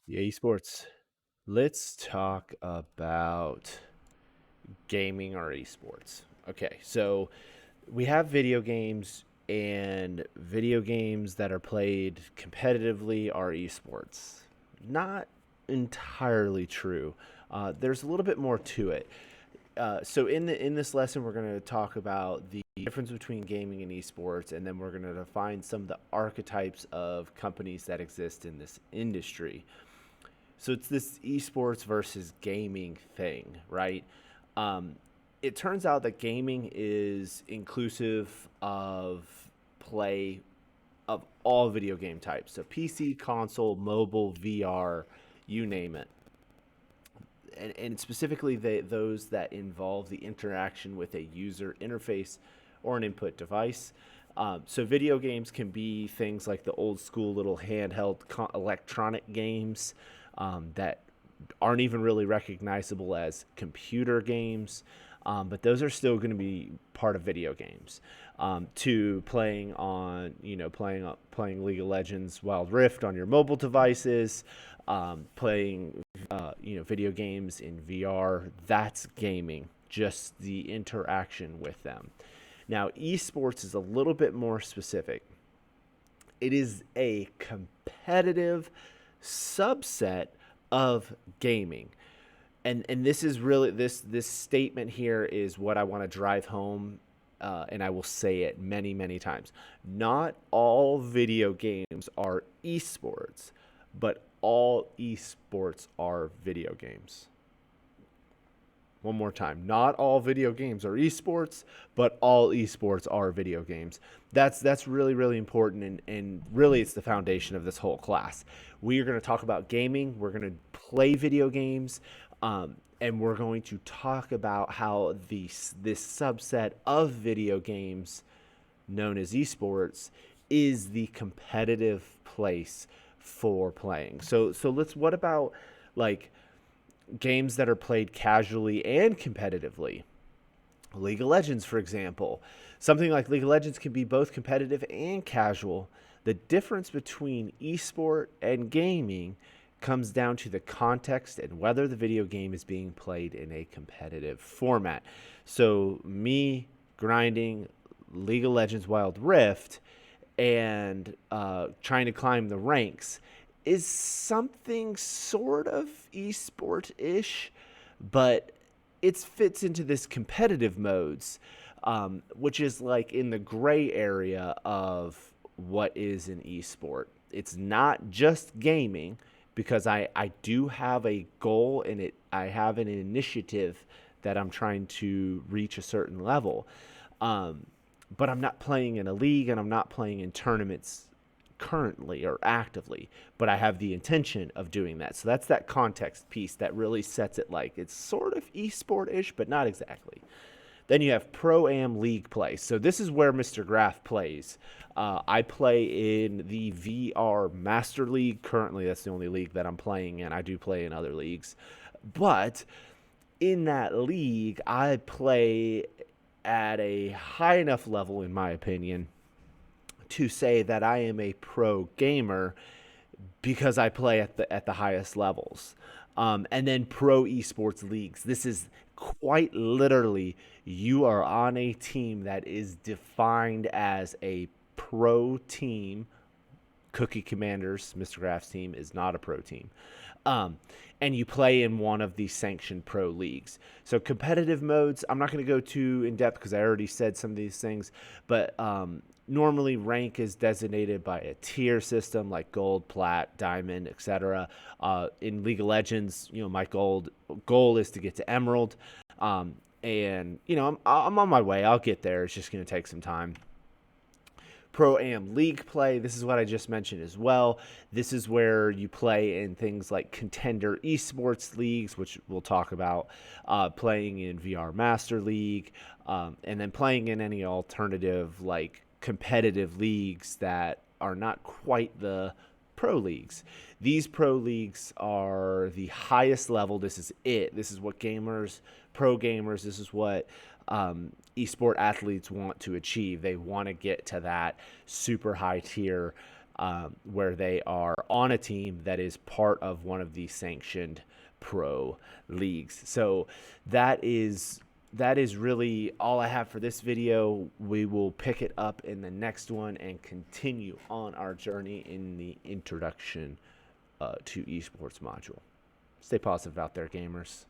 Yeah, esports. Let's talk about gaming or esports. Okay, so we have video games, and video games that are played competitively are esports. Not entirely true. There's a little bit more to it. So in this lesson, we're going to talk about the difference between gaming and esports, and then we're going to define some of the archetypes of companies that exist in this industry. So it's this esports versus gaming thing, right? Um, it turns out that gaming is inclusive of play of all video game types. So PC, console, mobile, VR, you name it. And specifically those that involve the interaction with a user interface or an input device. So video games can be things like the old school little handheld electronic games that aren't even really recognizable as computer games, but those are still going to be part of video games. To playing on, playing League of Legends Wild Rift on your mobile devices, playing, video games in VR. That's gaming. Just the interaction with them. Now, esports is a little bit more specific. It is a competitive subset of gaming. And this is really this statement here is what I want to drive home, and I will say it many times. Not all video games are esports, but all esports are video games. One more time. Not all video games are esports, but all esports are video games. That's really important, and really it's the foundation of this whole class. We are going to talk about gaming. We're going to play video games, and we're going to talk about how this subset of video games known as esports is the competitive place for playing. So let's what about like games that are played casually and competitively. League of Legends, for example. Something like League of Legends can be both competitive and casual. The difference between esport and gaming comes down to the context and whether the video game is being played in a competitive format. So, me grinding League of Legends Wild Rift and trying to climb the ranks is something sort of esport ish, but it fits into this competitive modes, which is like in the gray area of what is an esport. It's not just gaming because I do have a goal in it. I have an initiative that I'm trying to reach a certain level. Um, but I'm not playing in a league and I'm not playing in tournaments currently or actively, but I have the intention of doing that. So that's that context piece that really sets it like it's sort of esport ish, but not exactly. Then you have Pro Am League play. So this is where Mr. Graf plays. I play in the VR Master League. Currently, that's the only league that I'm playing in. I do play in other leagues. But in that league, I play at a high enough level, in my opinion, to say that I am a pro gamer because I play at the highest levels. And then pro esports leagues. This is quite literally you are on a team that is defined as a pro team. Cookie Commanders, Mr. Graf's team, is not a pro team. Um, and you play in one of these sanctioned pro leagues. So competitive modes, I'm not going to go too in depth because I already said some of these things, but normally rank is designated by a tier system like gold, plat, diamond, etc. In League of Legends, my goal is to get to emerald, and I'm on my way. I'll get there. It's just going to take some time. Pro Am League play. This is what I just mentioned as well. This is where you play in things like contender esports leagues, which we'll talk about, playing in VR Master League, and then playing in any alternative like competitive leagues that are not quite the pro leagues. These pro leagues are the highest level. This is it. This is what pro gamers, this is what esport athletes want to achieve. They want to get to that super high tier. where they are on a team that is part of one of the sanctioned pro leagues. So that is really all I have for this video. We will pick it up in the next one and continue on our journey in the introduction to esports module. Stay positive out there, gamers.